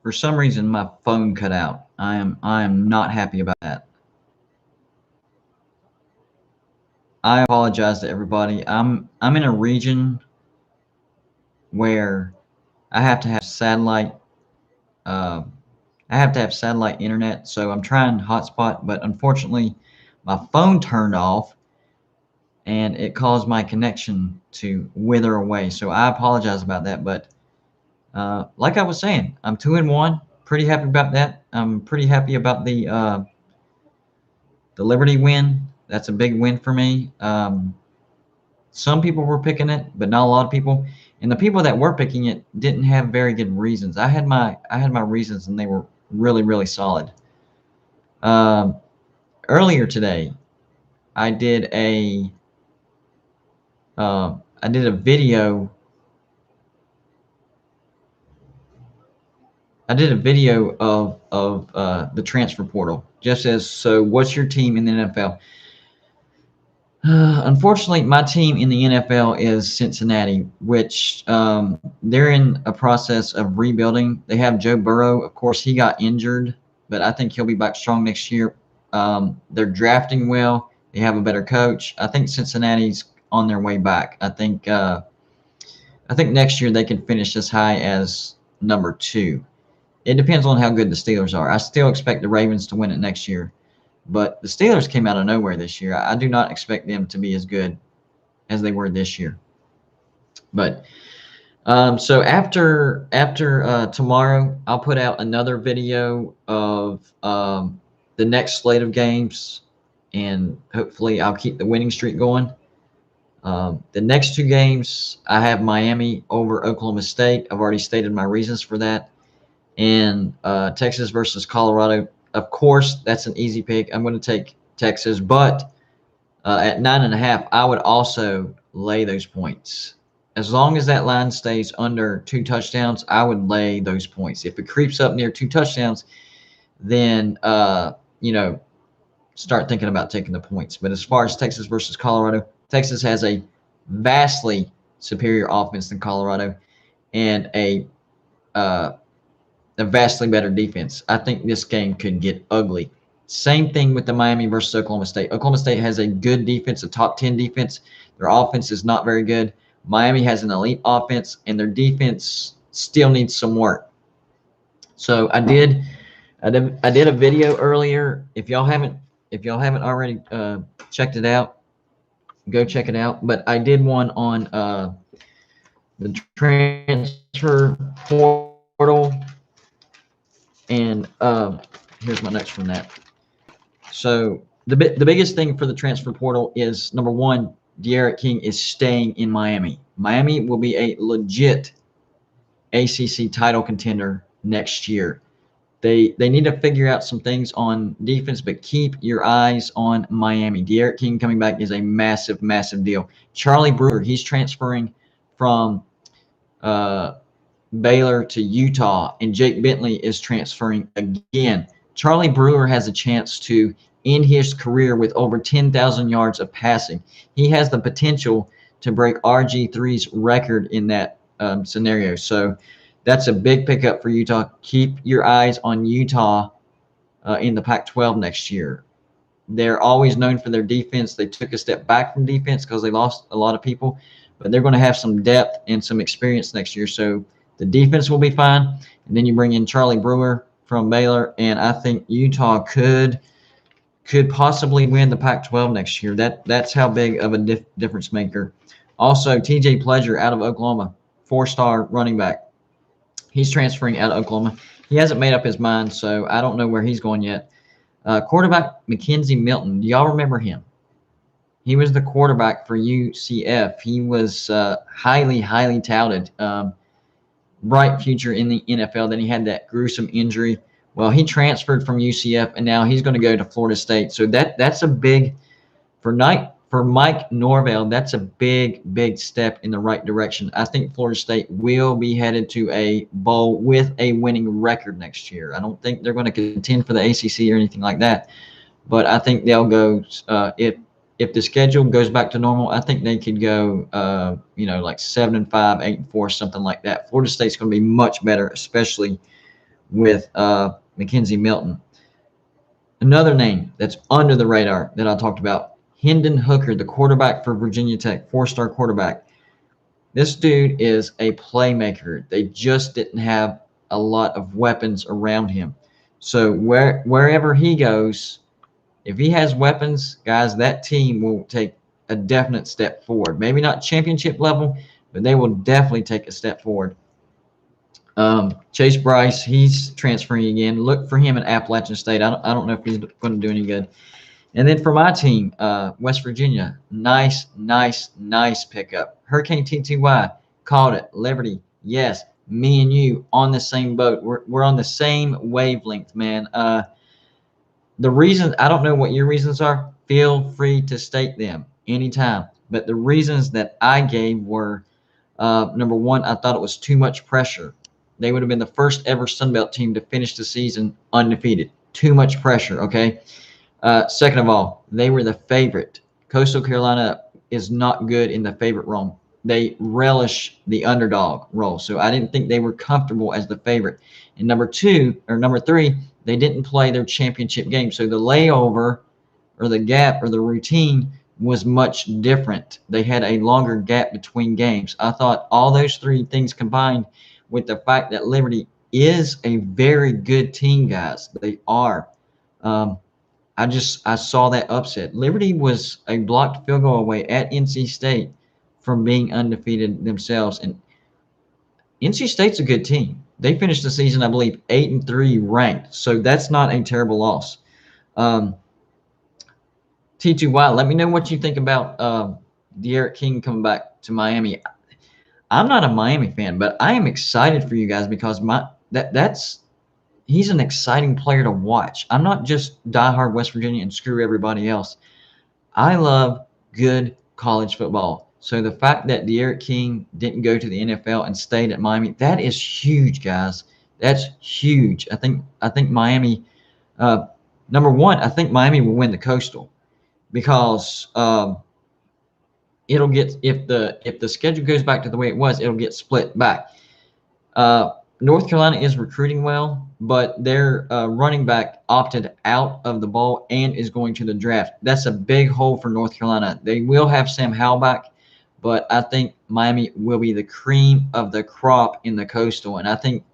For some reason, my phone cut out. I am not happy about that. I apologize to everybody. I'm in a region where I have to have satellite. Uh, I have to have satellite internet, so I'm trying hotspot, but unfortunately, my phone turned off, and it caused my connection to wither away. So I apologize about that. But like I was saying, I'm 2-1. Pretty happy about that. I'm pretty happy about the Liberty win. That's a big win for me. Some people were picking it, but not a lot of people. And the people that were picking it didn't have very good reasons. I had my reasons, and they were really really solid. Um, Earlier today, I did a I did a video. I did a video of the transfer portal. Just as so, what's your team in the NFL? Unfortunately, my team in the NFL is Cincinnati, which they're in a process of rebuilding. They have Joe Burrow. Of course, he got injured, but I think he'll be back strong next year. They're drafting well. They have a better coach. I think Cincinnati's on their way back. I think next year they can finish as high as number 2. It depends on how good the Steelers are. I still expect the Ravens to win it next year, but the Steelers came out of nowhere this year. I do not expect them to be as good as they were this year. But so after tomorrow, I'll put out another video of the next slate of games, and hopefully I'll keep the winning streak going. The next 2 games, I have Miami over Oklahoma State. I've already stated my reasons for that. And Texas versus Colorado. Of course, that's an easy pick. I'm going to take Texas, but at 9.5, I would also lay those points. As long as that line stays under 2 touchdowns, I would lay those points. If it creeps up near 2 touchdowns, then start thinking about taking the points. But as far as Texas versus Colorado, Texas has a vastly superior offense than Colorado, and a vastly better defense. I think this game could get ugly. Same thing with the Miami versus Oklahoma State. Oklahoma State has a good defense, a top 10 defense. Their offense is not very good. Miami has an elite offense, and their defense still needs some work. So I did a video earlier. If y'all haven't already checked it out, go check it out. But I did one on the transfer portal. And here's my notes from that. So the biggest thing for the transfer portal is, number 1, D'Eriq King is staying in Miami. Miami will be a legit ACC title contender next year. They need to figure out some things on defense, but keep your eyes on Miami. D'Eriq King coming back is a massive, massive deal. Charlie Brewer, he's transferring from Baylor to Utah, and Jake Bentley is transferring again. Charlie Brewer has a chance to end his career with over 10,000 yards of passing. He has the potential to break RG3's record in that scenario. So that's a big pickup for Utah. Keep your eyes on Utah in the Pac-12 next year. They're always known for their defense. They took a step back from defense because they lost a lot of people, but they're going to have some depth and some experience next year. So the defense will be fine. And then you bring in Charlie Brewer from Baylor, and I think Utah could possibly win the Pac-12 next year. That's how big of a difference maker. Also, TJ Pledger out of Oklahoma, 4-star running back. He's transferring out of Oklahoma. He hasn't made up his mind, so I don't know where he's going yet. Quarterback McKenzie Milton. Do y'all remember him? He was the quarterback for UCF. He was highly, highly touted. Bright future in the NFL. Then he had that gruesome injury. Well, he transferred from UCF, and now he's going to go to Florida State. So that's a big for Mike Norvell. That's a big step in the right direction. I think Florida State will be headed to a bowl with a winning record next year. I don't think they're going to contend for the ACC or anything like that, but I think they'll go if the schedule goes back to normal. I think they could go like 7-5, 8-4, something like that. Florida State's going to be much better, especially with McKenzie Milton. Another name that's under the radar that I talked about, Hendon Hooker, the quarterback for Virginia Tech, four-star quarterback. This dude is a playmaker. They just didn't have a lot of weapons around him. So wherever he goes, if he has weapons, guys, that team will take a definite step forward. Maybe not championship level, but they will definitely take a step forward. Chase Bryce, he's transferring again. Look for him at Appalachian State. I don't know if he's going to do any good. And then for my team, West Virginia, nice pickup. Hurricane TTY called it. Liberty, yes, me and you on the same boat. We're on the same wavelength, man. The reasons, I don't know what your reasons are. Feel free to state them anytime. But the reasons that I gave were, number one, I thought it was too much pressure. They would have been the first ever Sun Belt team to finish the season undefeated. Too much pressure, okay? Second of all, they were the favorite. Coastal Carolina is not good in the favorite role. They relish the underdog role. So I didn't think they were comfortable as the favorite. And number three, they didn't play their championship game. So the layover or the gap or the routine was much different. They had a longer gap between games. I thought all those three things combined with the fact that Liberty is a very good team, guys. They are. I saw that upset. Liberty was a blocked field goal away at NC State from being undefeated themselves. And NC State's a good team. They finished the season, I believe, 8-3 ranked. So that's not a terrible loss. T2Y, let me know what you think about D'Eriq King coming back to Miami. I'm not a Miami fan, but I am excited for you guys because he's an exciting player to watch. I'm not just diehard West Virginia and screw everybody else. I love good college football. So the fact that D'Eriq King didn't go to the NFL and stayed at Miami, that is huge, guys. That's huge. I think Miami, number one, I think Miami will win the Coastal because it'll get if the schedule goes back to the way it was, it'll get split back. North Carolina is recruiting well, but their running back opted out of the bowl and is going to the draft. That's a big hole for North Carolina. They will have Sam Howell back, but I think Miami will be the cream of the crop in the Coastal. And I think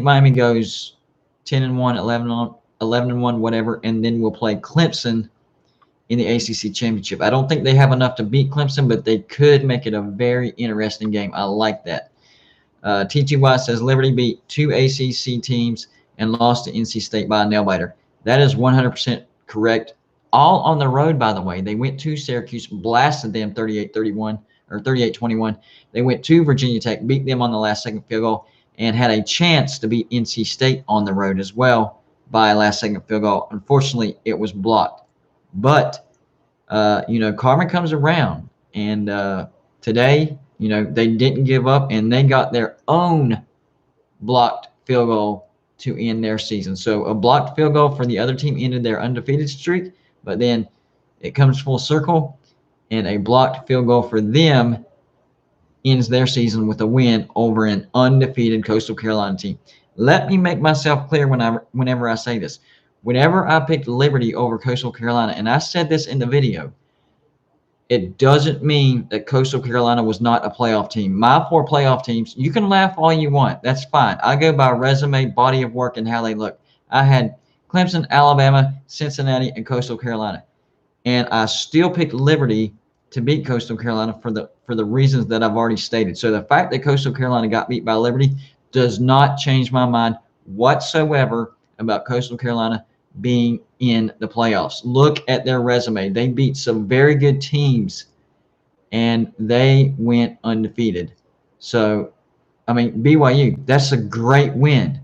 Miami goes 10-1, 11-1, whatever, and then we'll play Clemson in the ACC championship. I don't think they have enough to beat Clemson, but they could make it a very interesting game. I like that. TTY says Liberty beat 2 ACC teams and lost to NC State by a nail-biter. That is 100% correct. All on the road, by the way. They went to Syracuse, blasted them 38-31 or 38-21. They went to Virginia Tech, beat them on the last-second field goal, and had a chance to beat NC State on the road as well by a last-second field goal. Unfortunately, it was blocked. But, karma comes around. And today, they didn't give up, and they got their own blocked field goal to end their season. So a blocked field goal for the other team ended their undefeated streak, but then it comes full circle, and a blocked field goal for them ends their season with a win over an undefeated Coastal Carolina team. Let me make myself clear whenever I say this. Whenever I picked Liberty over Coastal Carolina, and I said this in the video, it doesn't mean that Coastal Carolina was not a playoff team. My 4 playoff teams, you can laugh all you want. That's fine. I go by resume, body of work, and how they look. I had Clemson, Alabama, Cincinnati, and Coastal Carolina. And I still picked Liberty to beat Coastal Carolina for the reasons that I've already stated. So the fact that Coastal Carolina got beat by Liberty does not change my mind whatsoever about Coastal Carolina being in the playoffs. Look at their resume. They beat some very good teams, and they went undefeated. So, BYU, that's a great win.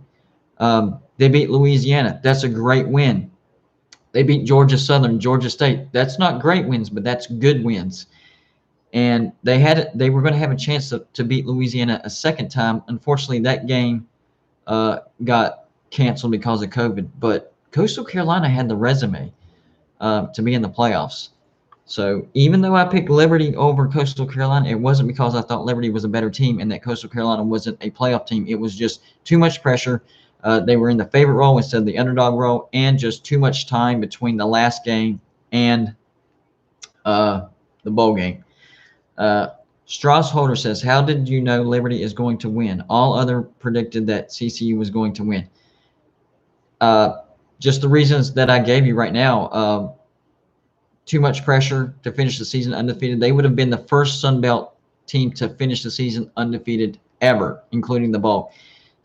They beat Louisiana. That's a great win. They beat Georgia Southern, Georgia State. That's not great wins, but that's good wins. And they were going to have a chance to beat Louisiana a second time. Unfortunately, that game got canceled because of COVID. But Coastal Carolina had the resume to be in the playoffs. So even though I picked Liberty over Coastal Carolina, it wasn't because I thought Liberty was a better team and that Coastal Carolina wasn't a playoff team. It was just too much pressure. They were in the favorite role instead of the underdog role, and just too much time between the last game and the bowl game. Uh, Strauss Holder says, "How did you know Liberty is going to win? All other predicted that CCU was going to win." Uh, just the reasons that I gave you right now. Too much pressure to finish the season undefeated. They would have been the first Sun Belt team to finish the season undefeated ever, including the bowl.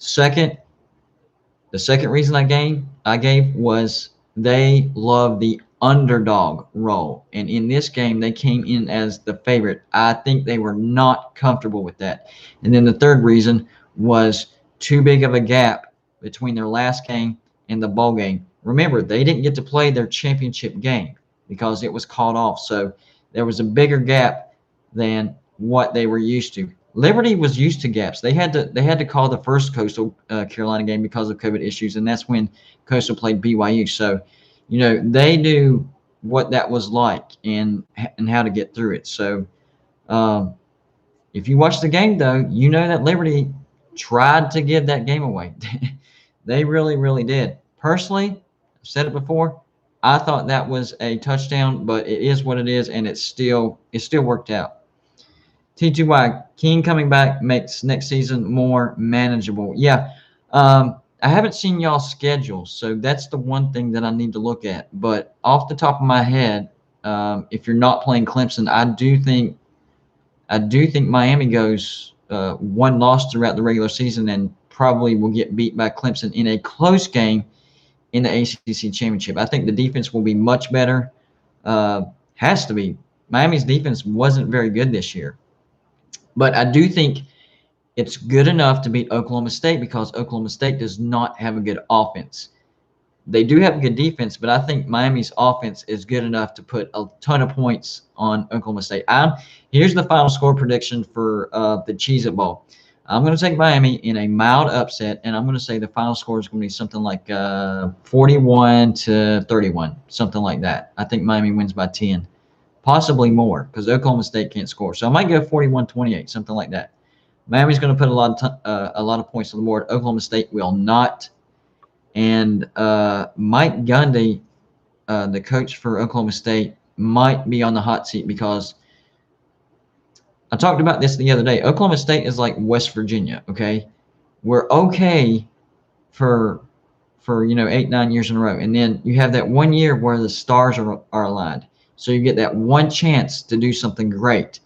The second reason I gave was they love the underdog role, and in this game they came in as the favorite. I think they were not comfortable with that. And then the third reason was too big of a gap between their last game and the bowl game. Remember, they didn't get to play their championship game because it was called off, so there was a bigger gap than what they were used to. Liberty was used to gaps. They had to call the first Coastal Carolina game because of COVID issues, and that's when Coastal played BYU. So, they knew what that was like and how to get through it. So, if you watch the game, though, you know that Liberty tried to give that game away. They really, really did. Personally, I've said it before, I thought that was a touchdown, but it is what it is, and it still worked out. T2Y, King coming back makes next season more manageable. Yeah, I haven't seen y'all's schedule, so that's the one thing that I need to look at. But off the top of my head, if you're not playing Clemson, I do think Miami goes one loss throughout the regular season and probably will get beat by Clemson in a close game in the ACC championship. I think the defense will be much better. Has to be. Miami's defense wasn't very good this year. But I do think it's good enough to beat Oklahoma State because Oklahoma State does not have a good offense. They do have a good defense, but I think Miami's offense is good enough to put a ton of points on Oklahoma State. Here's the final score prediction for the Cheez-It Bowl. I'm going to take Miami in a mild upset, and I'm going to say the final score is going to be something like 41-31, something like that. I think Miami wins by 10. Possibly more because Oklahoma State can't score. So I might go 41-28, something like that. Miami's going to put a lot of points on the board. Oklahoma State will not. And Mike Gundy, the coach for Oklahoma State, might be on the hot seat because I talked about this the other day. Oklahoma State is like West Virginia, okay? We're okay for 8-9 years in a row. And then you have that 1 year where the stars are aligned. So you get that one chance to do something great.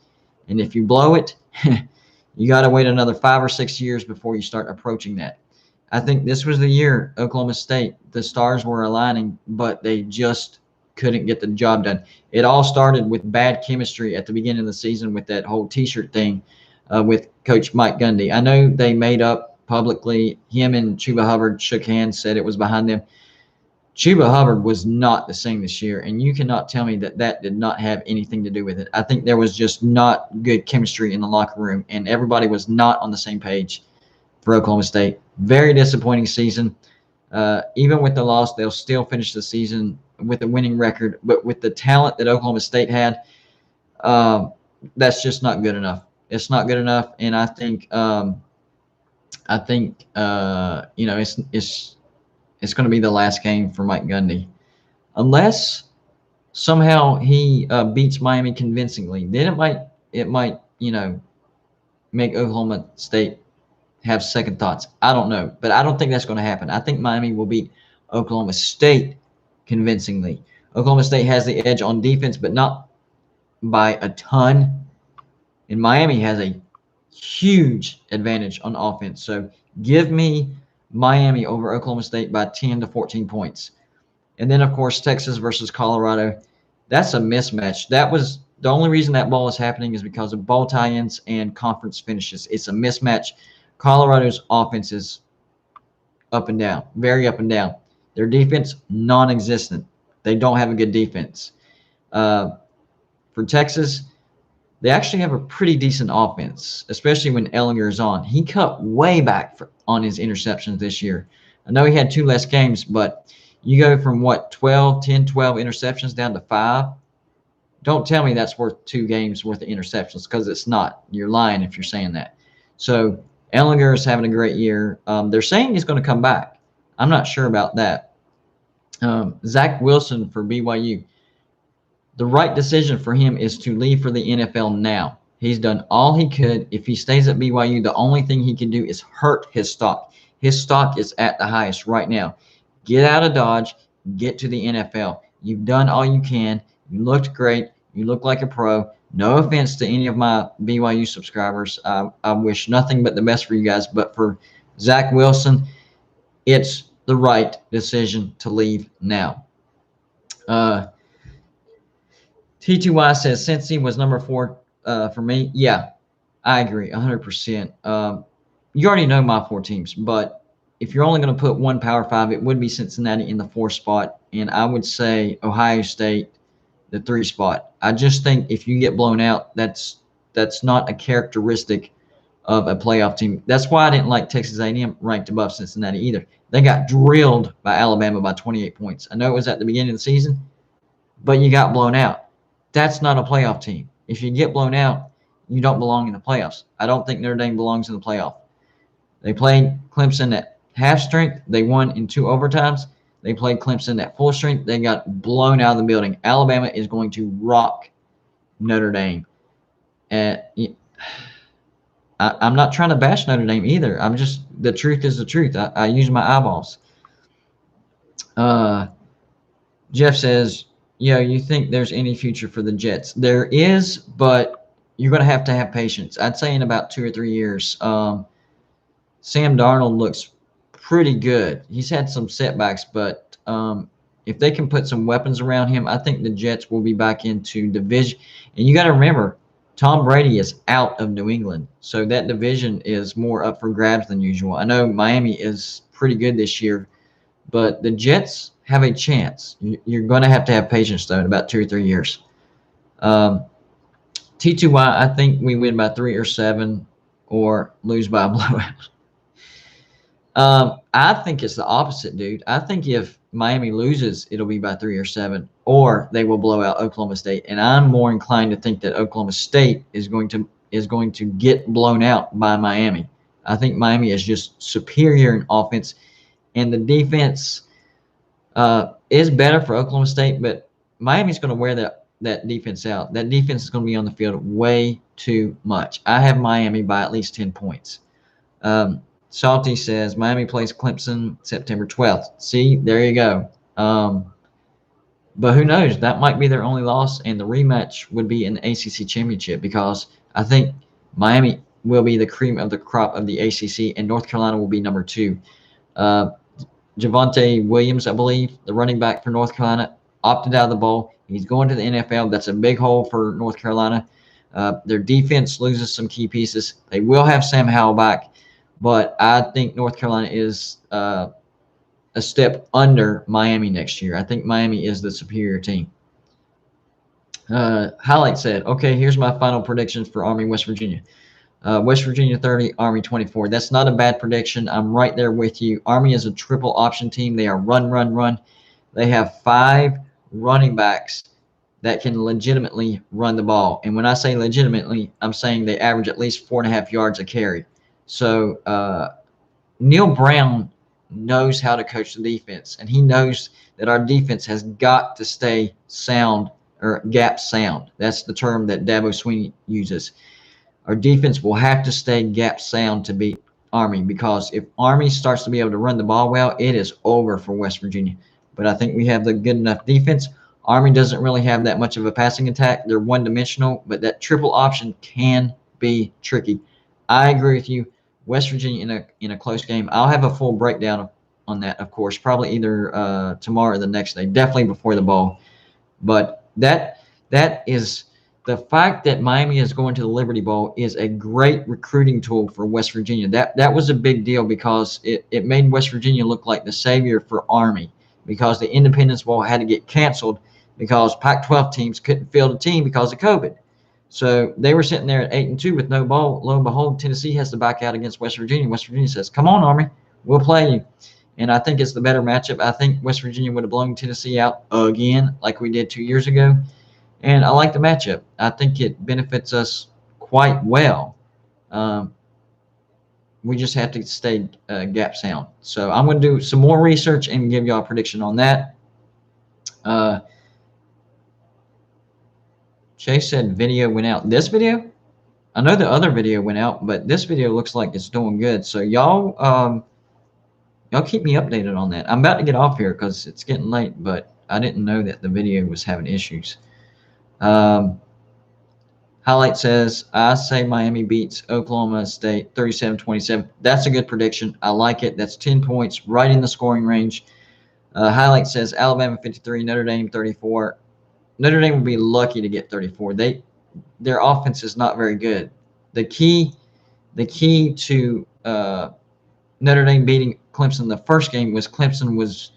And if you blow it, you got to wait another 5 or 6 years before you start approaching that. I think this was the year Oklahoma State, the stars were aligning, but they just couldn't get the job done. It all started with bad chemistry at the beginning of the season with that whole T-shirt thing with Coach Mike Gundy. I know they made up publicly. Him and Chuba Hubbard shook hands, said it was behind them. Chuba Hubbard was not the same this year, and you cannot tell me that did not have anything to do with it. I think there was just not good chemistry in the locker room, and everybody was not on the same page for Oklahoma State. Very disappointing season. Even with the loss, they'll still finish the season with a winning record, but with the talent that Oklahoma State had, that's just not good enough. It's not good enough, and I think it's going to be the last game for Mike Gundy, unless somehow he beats Miami convincingly. Then it might make Oklahoma State have second thoughts. I don't know, but I don't think that's going to happen. I think Miami will beat Oklahoma State convincingly. Oklahoma State has the edge on defense, but not by a ton. And Miami has a huge advantage on offense. So give me Miami over Oklahoma State by 10 to 14 points. And then, of course, Texas versus Colorado. That's a mismatch. That was the only reason that bowl is happening is because of bowl tie-ins and conference finishes. It's a mismatch. Colorado's offense is up and down, very up and down. Their defense, non-existent. They don't have a good defense. For Texas, they actually have a pretty decent offense, especially when Ehlinger is on. He cut way back on his interceptions this year. I know he had 2 less games, but you go from 10, 12 interceptions down to 5. Don't tell me that's worth 2 games worth of interceptions because it's not. You're lying if you're saying that. So Ehlinger is having a great year. They're saying he's going to come back. I'm not sure about that. Zach Wilson for BYU. The right decision for him is to leave for the NFL now. He's done all he could. If he stays at BYU, the only thing he can do is hurt his stock. His stock is at the highest right now. Get out of Dodge, get to the NFL. You've done all you can. You looked great. You look like a pro. No offense to any of my BYU subscribers. I wish nothing but the best for you guys. But for Zach Wilson, it's the right decision to leave now. T2Y says Cincy was number 4 for me. Yeah, I agree 100%. You already know my 4 teams, but if you're only going to put one Power 5, it would be Cincinnati in the 4th spot, and I would say Ohio State the 3 spot. I just think if you get blown out, that's not a characteristic of a playoff team. That's why I didn't like Texas A&M ranked above Cincinnati either. They got drilled by Alabama by 28 points. I know it was at the beginning of the season, but you got blown out. That's not a playoff team. If you get blown out, you don't belong in the playoffs. I don't think Notre Dame belongs in the playoff. They played Clemson at half strength. They won in 2 overtimes. They played Clemson at full strength. They got blown out of the building. Alabama is going to rock Notre Dame. I'm not trying to bash Notre Dame either. I'm just, the truth is the truth. I use my eyeballs. Jeff says, you think there's any future for the Jets? There is, but you're going to have patience. I'd say in about 2 or 3 years. Sam Darnold looks pretty good. He's had some setbacks, but if they can put some weapons around him, I think the Jets will be back into division. And you got to remember, Tom Brady is out of New England, so that division is more up for grabs than usual. I know Miami is pretty good this year, but the Jets have a chance. You're going to have patience, though, in about 2 or 3 years. T2Y, I think we win by 3 or 7 or lose by a blowout. I think it's the opposite, dude. I think if Miami loses, it'll be by 3 or 7, or they will blow out Oklahoma State. And I'm more inclined to think that Oklahoma State is going to get blown out by Miami. I think Miami is just superior in offense, and the defense is better for Oklahoma State, but Miami's going to wear that defense out. That defense is going to be on the field way too much. I have Miami by at least 10 points. Salty says Miami plays Clemson September 12th. See, there you go. But who knows? That might be their only loss, and the rematch would be an ACC championship, because I think Miami will be the cream of the crop of the ACC, and North Carolina will be number 2. Javonte Williams, I believe, the running back for North Carolina, opted out of the bowl. He's going to the NFL. That's a big hole for North Carolina. Their defense loses some key pieces. They will have Sam Howell back, but I think North Carolina is a step under Miami next year. I think Miami is the superior team. Highlight said, okay, here's my final predictions for Army West Virginia. West Virginia 30, Army 24. That's not a bad prediction. I'm right there with you. Army is a triple option team. They are run, run, run. They have 5 running backs that can legitimately run the ball. And when I say legitimately, I'm saying they average at least 4.5 yards a carry. So Neil Brown knows how to coach the defense, and he knows that our defense has got to stay sound, or gap sound. That's the term that Dabo Swinney uses. Our defense will have to stay gap sound to beat Army, because if Army starts to be able to run the ball well, it is over for West Virginia. But I think we have the good enough defense. Army doesn't really have that much of a passing attack. They're one-dimensional, but that triple option can be tricky. I agree with you. West Virginia in a close game. I'll have a full breakdown on that, of course, probably either tomorrow or the next day, definitely before the bowl. But that is the fact that Miami is going to the Liberty Bowl is a great recruiting tool for West Virginia. That was a big deal, because it made West Virginia look like the savior for Army, because the Independence Bowl had to get canceled because Pac-12 teams couldn't field a team because of COVID. So they were sitting there at 8-2 with no bowl. Lo and behold, Tennessee has to back out against West Virginia. West Virginia says, come on, Army, we'll play you. And I think it's the better matchup. I think West Virginia would have blown Tennessee out again like we did 2 years ago. And I like the matchup. I think it benefits us quite well. we just have to stay gap sound. So I'm going to do some more research and give y'all a prediction on that. Chase said video went out. This video? I know the other video went out, but this video looks like it's doing good. So y'all keep me updated on that. I'm about to get off here because it's getting late, but I didn't know that the video was having issues. Highlight says, I say Miami beats Oklahoma State 37-27. That's a good prediction. I like it. That's 10 points, right in the scoring range. Highlight says Alabama 53, Notre Dame 34. Notre Dame would be lucky to get 34. Their offense is not very good. The key to Notre Dame beating Clemson the first game was Clemson was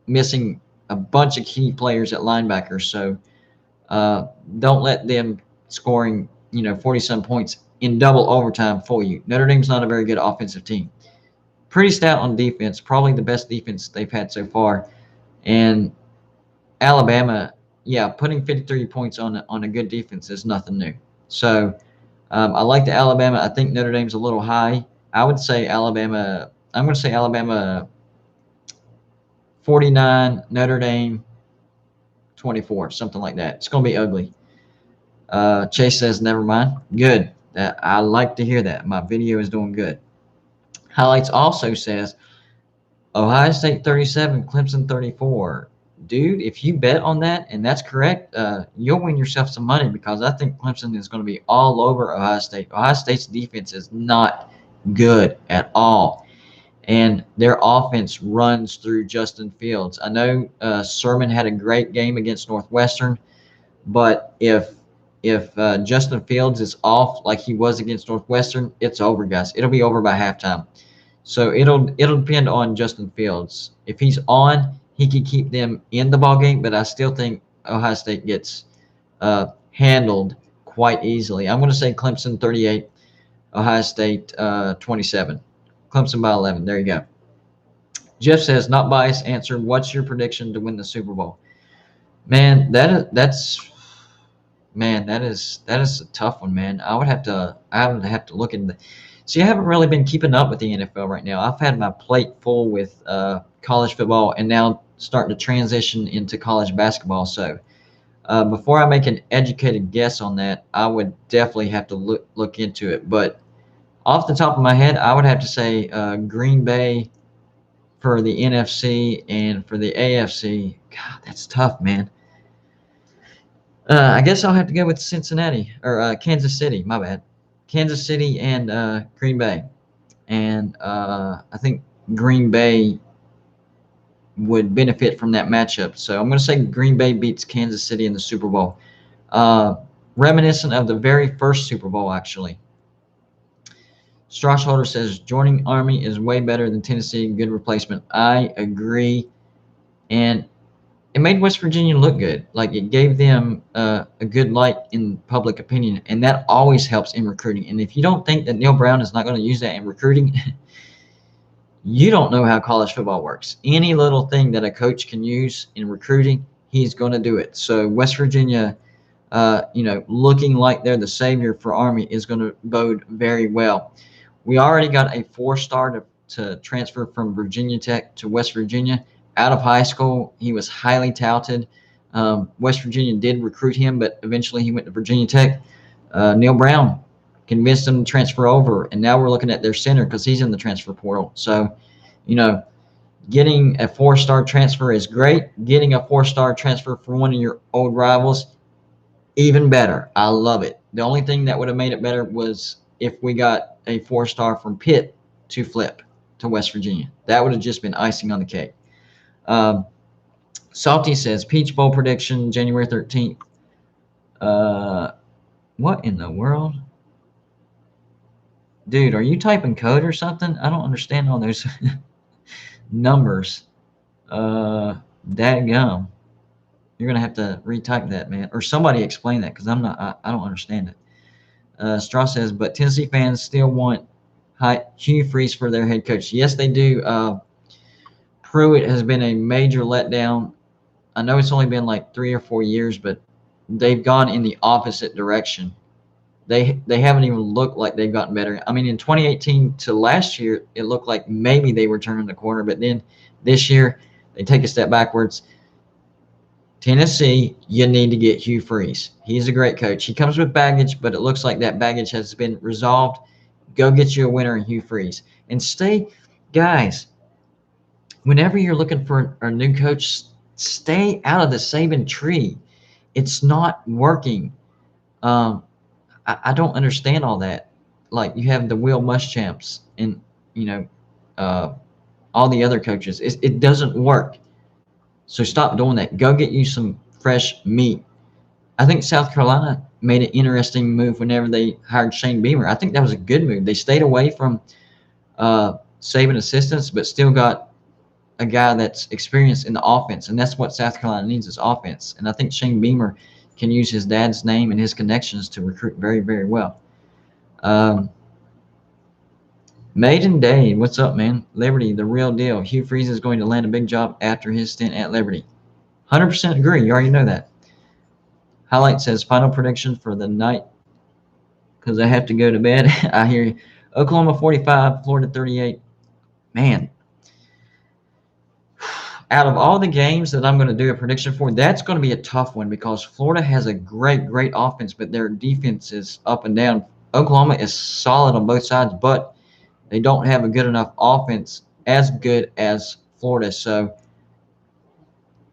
missing a bunch of key players at linebacker. So don't let them scoring 40-some points in double overtime for you. Notre Dame's not a very good offensive team. Pretty stout on defense, probably the best defense they've had so far. And Alabama, yeah, putting 53 points on a good defense is nothing new. So I like the Alabama. I think Notre Dame's a little high. I would say Alabama. I'm going to say Alabama 49, Notre Dame 24, something like that. It's going to be ugly. Chase says, never mind. Good. I like to hear that. My video is doing good. Highlights also says, Ohio State 37, Clemson 34. Dude, if you bet on that and that's correct, you'll win yourself some money because I think Clemson is going to be all over Ohio State. Ohio State's defense is not good at all. And their offense runs through Justin Fields. I know Sermon had a great game against Northwestern, but if Justin Fields is off like he was against Northwestern, it's over, guys. It'll be over by halftime. So it'll depend on Justin Fields. If he's on, he can keep them in the ball game, but I still think Ohio State gets handled quite easily. I'm going to say Clemson 38, Ohio State 27. Clemson by 11. There you go. Jeff says, not biased answer. What's your prediction to win the Super Bowl? Man, that is a tough one, man. I would have to look into. See, I haven't really been keeping up with the NFL right now. I've had my plate full with college football and now starting to transition into college basketball. So before I make an educated guess on that, I would definitely have to look into it. But off the top of my head, I would have to say Green Bay for the NFC and for the AFC. God, that's tough, man. I guess I'll have to go with Cincinnati or Kansas City. My bad. Kansas City and Green Bay. And I think Green Bay would benefit from that matchup. So I'm going to say Green Bay beats Kansas City in the Super Bowl. Reminiscent of the very first Super Bowl, actually. Straussholder says, joining Army is way better than Tennessee. Good replacement. I agree. And it made West Virginia look good. Like, it gave them a good light in public opinion, and that always helps in recruiting. And if you don't think that Neil Brown is not going to use that in recruiting, you don't know how college football works. Any little thing that a coach can use in recruiting, he's going to do it. So West Virginia, looking like they're the savior for Army is going to bode very well. We already got a 4-star to transfer from Virginia Tech to West Virginia. Out of high school, he was highly touted. West Virginia did recruit him, but eventually he went to Virginia Tech. Neil Brown convinced him to transfer over, and now we're looking at their center because he's in the transfer portal. So, getting a 4-star transfer is great. Getting a 4-star transfer from one of your old rivals, even better. I love it. The only thing that would have made it better was if we got a 4-star from Pitt to flip to West Virginia. That would have just been icing on the cake. Salty says, Peach Bowl prediction, January 13th. What in the world? Dude, are you typing code or something? I don't understand all those numbers. Dadgum. You're going to have to retype that, man. Or somebody explain that because I don't understand it. Strauss says, but Tennessee fans still want Hugh Freeze for their head coach. Yes, they do. Pruitt has been a major letdown. I know it's only been like 3 or 4 years, but they've gone in the opposite direction. They haven't even looked like they've gotten better. I mean, in 2018 to last year, it looked like maybe they were turning the corner, but then this year they take a step backwards. Tennessee, you need to get Hugh Freeze. He's a great coach. He comes with baggage, but it looks like that baggage has been resolved. Go get you a winner in Hugh Freeze. And stay, guys, whenever you're looking for a new coach, stay out of the Saban tree. It's not working. Um, I don't understand all that. Like you have the Will Muschamps and you know uh, all the other coaches. It doesn't work. So stop doing that. Go get you some fresh meat. I think South Carolina made an interesting move whenever they hired Shane Beamer. I think that was a good move. They stayed away from Saban assistants, but still got a guy that's experienced in the offense, and that's what South Carolina needs is offense. And I think Shane Beamer can use his dad's name and his connections to recruit very, very well. Um, Maiden Day, what's up, man? Liberty, the real deal. Hugh Freeze is going to land a big job after his stint at Liberty. 100% agree. You already know that. Highlight says final prediction for the night because I have to go to bed. I hear you. Oklahoma 45, Florida 38. Man, out of all the games that I'm going to do a prediction for, that's going to be a tough one because Florida has a great, great offense, but their defense is up and down. Oklahoma is solid on both sides, but they don't have a good enough offense as good as Florida. So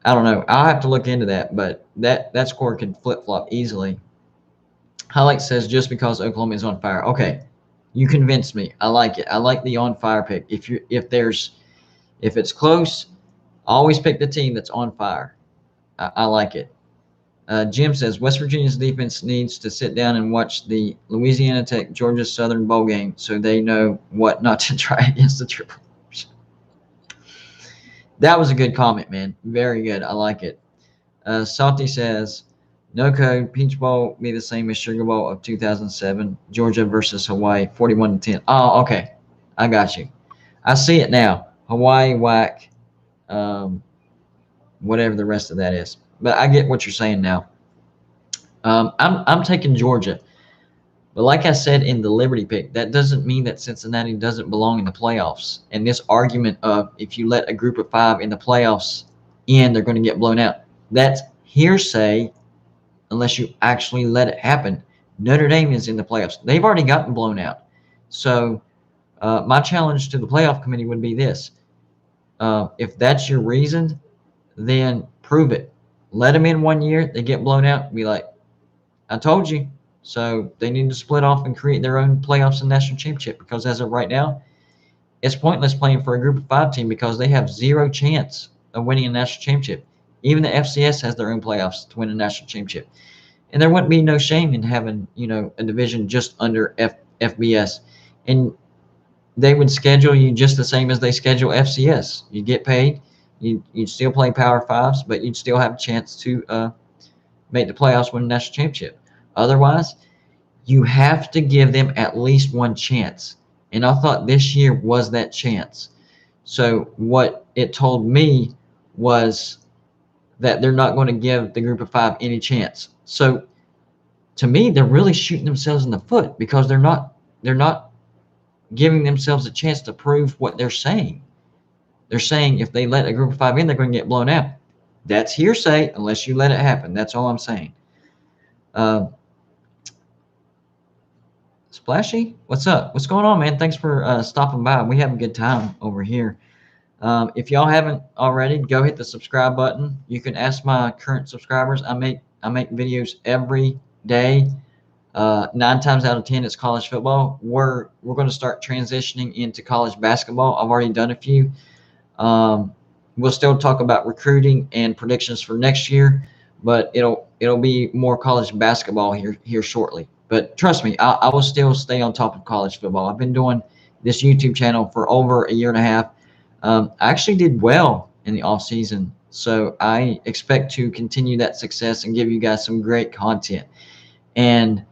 I don't know. I'll have to look into that, but that score could flip-flop easily. Highlight says just because Oklahoma is on fire. Okay, you convinced me. I like it. I like the on fire pick. If it's close, always pick the team that's on fire. I like it. Jim says West Virginia's defense needs to sit down and watch the Louisiana Tech Georgia Southern bowl game so they know what not to try against the Triple. That was a good comment, man. Very good. I like it. Salty says no code. Peach Bowl be the same as Sugar Bowl of 2007. Georgia versus Hawaii, 41-10. Oh, okay. I got you. I see it now. Hawaii whack. Whatever the rest of that is. But I get what you're saying now. I'm taking Georgia. But like I said in the Liberty pick, that doesn't mean that Cincinnati doesn't belong in the playoffs. And this argument of if you let a group of 5 in the playoffs in, they're going to get blown out. That's hearsay unless you actually let it happen. Notre Dame is in the playoffs. They've already gotten blown out. So my challenge to the playoff committee would be this. If that's your reason, then prove it. Let them in 1 year. They get blown out. Be like, I told you. So they need to split off and create their own playoffs and national championship because as of right now, it's pointless playing for a group of 5 team because they have zero chance of winning a national championship. Even the FCS has their own playoffs to win a national championship. And there wouldn't be no shame in having, a division just under FBS. And they would schedule you just the same as they schedule FCS. You get paid. You'd still play Power Fives, but you'd still have a chance to make the playoffs, win a national championship. Otherwise, you have to give them at least one chance. And I thought this year was that chance. So what it told me was that they're not going to give the group of 5 any chance. So to me, they're really shooting themselves in the foot because they're not giving themselves a chance to prove what they're saying. They're saying if they let a group of 5 in, they're going to get blown out. That's hearsay unless you let it happen. That's all I'm saying. Splashy, what's up? What's going on, man? Thanks for stopping by. We have a good time over here. If y'all haven't already, go hit the subscribe button. You can ask my current subscribers. I make videos every day. 9 times out of 10, it's college football. We're going to start transitioning into college basketball. I've already done a few. We'll still talk about recruiting and predictions for next year, but it'll be more college basketball here shortly. But trust me, I will still stay on top of college football. I've been doing this YouTube channel for over a year and a half. I actually did well in the off season, so I expect to continue that success and give you guys some great content. And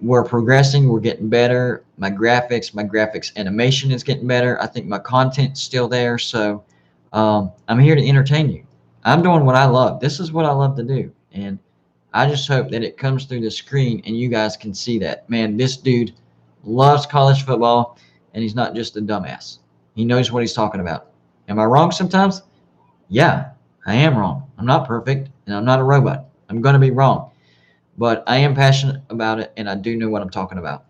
we're progressing. We're getting better. My graphics animation is getting better. I think my content's still there. So I'm here to entertain you. I'm doing what I love. This is what I love to do. And I just hope that it comes through the screen and you guys can see that. Man, this dude loves college football, and he's not just a dumbass. He knows what he's talking about. Am I wrong sometimes? Yeah, I am wrong. I'm not perfect, and I'm not a robot. I'm going to be wrong. But I am passionate about it, and I do know what I'm talking about.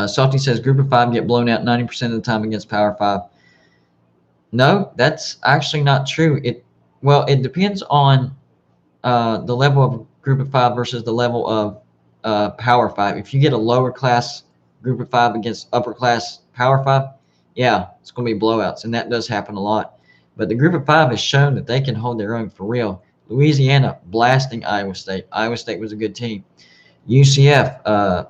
Salty says Group of Five get blown out 90% of the time against Power Five. No, that's actually not true. It depends on the level of Group of Five versus the level of Power Five. If you get a lower class Group of Five against upper class Power Five, yeah, it's going to be blowouts, and that does happen a lot. But the Group of Five has shown that they can hold their own for real. Louisiana blasting Iowa State. Iowa State was a good team. UCF,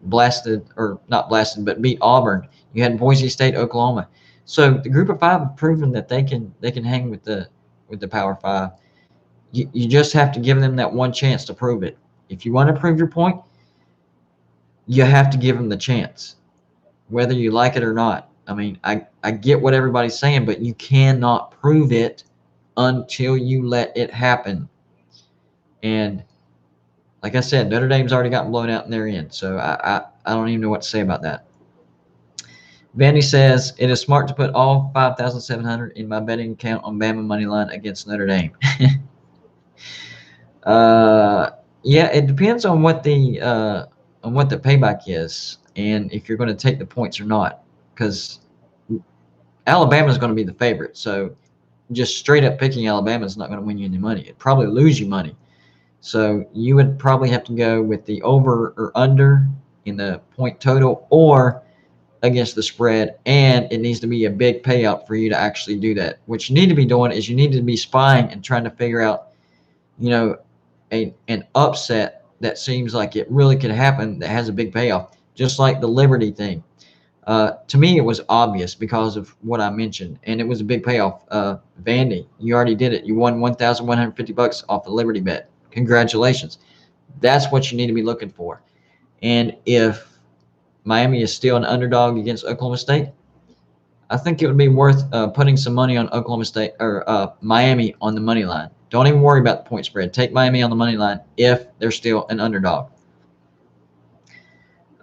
blasted, or not blasted, but beat Auburn. You had Boise State, Oklahoma. So the Group of Five have proven that they can hang with the Power Five. You just have to give them that one chance to prove it. If you want to prove your point, you have to give them the chance, whether you like it or not. I mean, I get what everybody's saying, but you cannot prove it until you let it happen. And like I said, Notre Dame's already gotten blown out in their end, so I don't even know what to say about that. Vandy says, it is smart to put all 5,700 in my betting account on Bama money line against Notre Dame. Yeah, it depends on what the payback is, and if you're going to take the points or not, because Alabama is going to be the favorite. So just straight up picking Alabama is not going to win you any money. It'd probably lose you money. So you would probably have to go with the over or under in the point total, or against the spread, and it needs to be a big payout for you to actually do that. What you need to be doing is you need to be spying and trying to figure out, an upset that seems like it really could happen that has a big payoff, just like the Liberty thing. To me, it was obvious because of what I mentioned, and it was a big payoff. Vandy, you already did it. You won $1,150 off the Liberty bet. Congratulations. That's what you need to be looking for. And if Miami is still an underdog against Oklahoma State, I think it would be worth putting some money on Oklahoma State or Miami on the money line. Don't even worry about the point spread. Take Miami on the money line if they're still an underdog.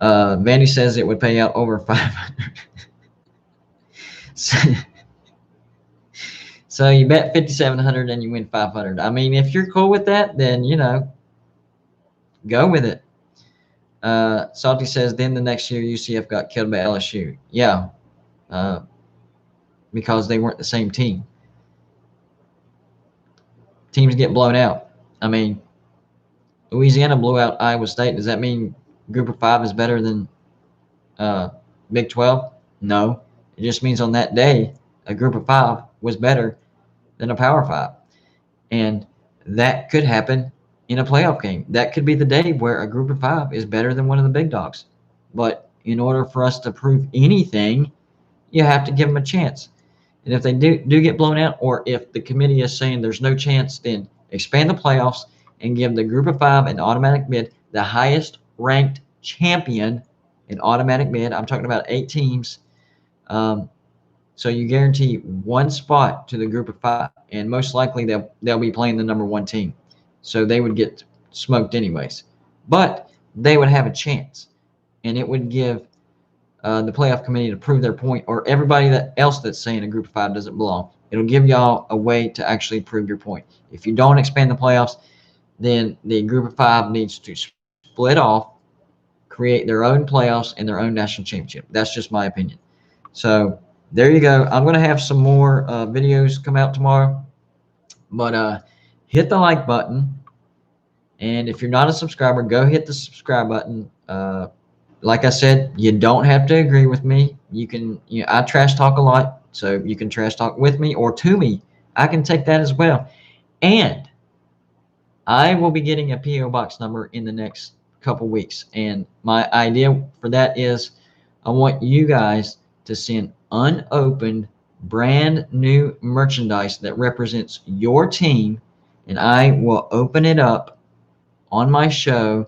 Vandy says it would pay out over 500. So you bet 5,700 and you win 500. I mean, if you're cool with that, then go with it. Salty says, then the next year UCF got killed by LSU. Yeah, because they weren't the same team. Teams get blown out. I mean, Louisiana blew out Iowa State. Does that mean Group of Five is better than Big 12? No. It just means on that day, a Group of Five was better than a Power Five. And that could happen in a playoff game. That could be the day where a Group of Five is better than one of the big dogs. But in order for us to prove anything, you have to give them a chance. And if they do get blown out, or if the committee is saying there's no chance, then expand the playoffs and give the Group of Five an automatic bid, the highest ranked champion an automatic bid. I'm talking about 8 teams. So you guarantee one spot to the Group of Five, and most likely they'll be playing the number 1 team. So they would get smoked anyways. But they would have a chance, and it would give the playoff committee to prove their point, or everybody else that's saying a Group of Five doesn't belong. It'll give y'all a way to actually prove your point. If you don't expand the playoffs, then the Group of Five needs to split off, create their own playoffs and their own national championship. That's just my opinion. So there you go. I'm going to have some more videos come out tomorrow. But hit the like button. And if you're not a subscriber, go hit the subscribe button. Like I said, you don't have to agree with me. You can, I trash talk a lot, so you can trash talk with me or to me. I can take that as well. And I will be getting a P.O. box number in the next couple weeks. And my idea for that is I want you guys to send unopened, brand new merchandise that represents your team, and I will open it up on my show.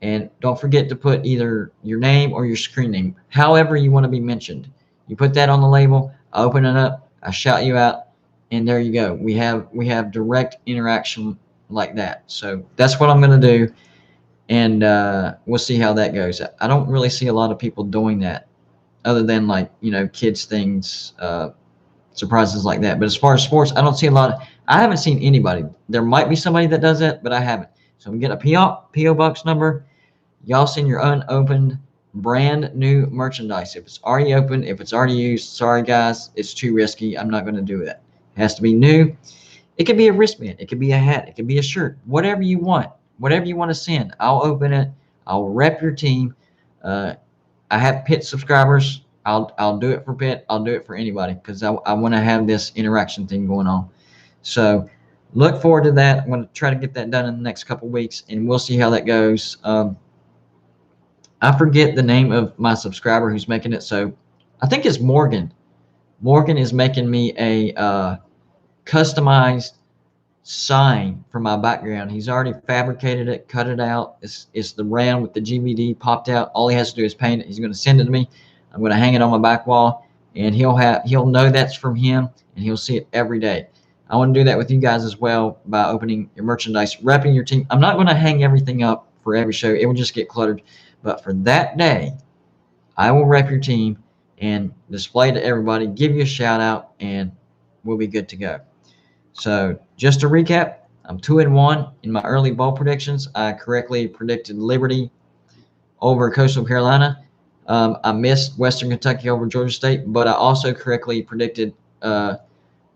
And don't forget to put either your name or your screen name, however you want to be mentioned. You put that on the label, I open it up, I shout you out, and there you go. We have direct interaction like that. So that's what I'm going to do, and we'll see how that goes. I don't really see a lot of people doing that, other than like kids things, surprises like that. But as far as sports, I don't see a lot of. I haven't seen anybody. There might be somebody that does that, but I haven't. So I'm getting a PO box number. Y'all send your unopened, brand new merchandise. If it's already open, if it's already used, sorry guys, it's too risky. I'm not going to do that. It has to be new. It could be a wristband. It could be a hat. It could be a shirt. Whatever you want. Whatever you want to send. I'll open it. I'll rep your team. I have Pitt subscribers. I'll do it for Pitt. I'll do it for anybody because I want to have this interaction thing going on. So look forward to that. I'm going to try to get that done in the next couple of weeks, and we'll see how that goes. I forget the name of my subscriber who's making it. So I think it's Morgan. Morgan is making me a customized sign for my background. He's already fabricated it, cut it out. It's the round with the GVD popped out. All he has to do is paint it. He's going to send it to me. I'm going to hang it on my back wall, and he'll know that's from him, and he'll see it every day. I want to do that with you guys as well by opening your merchandise, repping your team. I'm not going to hang everything up for every show. It will just get cluttered. But for that day, I will rep your team and display to everybody, give you a shout out, and we'll be good to go. So just to recap, I'm 2-1 in my early bowl predictions. I correctly predicted Liberty over Coastal Carolina. I missed Western Kentucky over Georgia State, but I also correctly predicted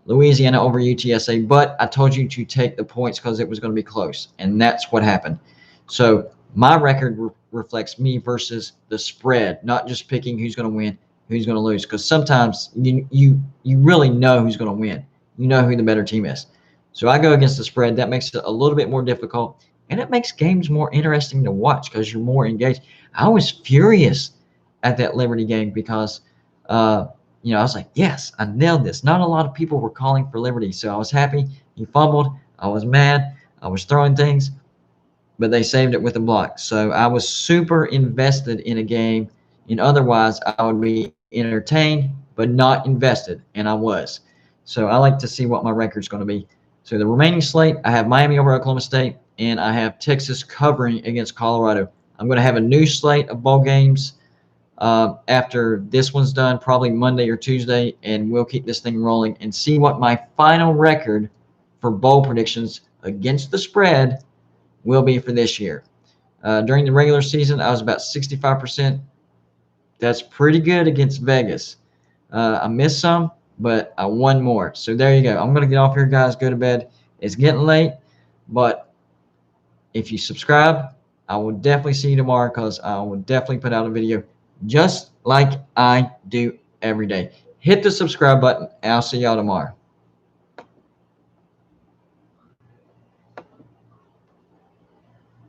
Louisiana over UTSA. But I told you to take the points because it was going to be close, and that's what happened. So my record reflects me versus the spread, not just picking who's going to win, who's going to lose. Because sometimes you really know who's going to win. You know who the better team is. So I go against the spread. That makes it a little bit more difficult, and it makes games more interesting to watch because you're more engaged. I was furious at that Liberty game because, I was like, yes, I nailed this. Not a lot of people were calling for Liberty, so I was happy. He fumbled. I was mad. I was throwing things, but they saved it with a block. So I was super invested in a game, and otherwise I would be entertained but not invested, and I was. So I like to see what my record's going to be. So the remaining slate, I have Miami over Oklahoma State, and I have Texas covering against Colorado. I'm going to have a new slate of bowl games after this one's done, probably Monday or Tuesday, and we'll keep this thing rolling and see what my final record for bowl predictions against the spread will be for this year. During the regular season, I was about 65%. That's pretty good against Vegas. I missed some, but I won more. So there you go. I'm going to get off here, guys. Go to bed. It's getting late, but if you subscribe, I will definitely see you tomorrow because I will definitely put out a video just like I do every day. Hit the subscribe button, and I'll see y'all tomorrow.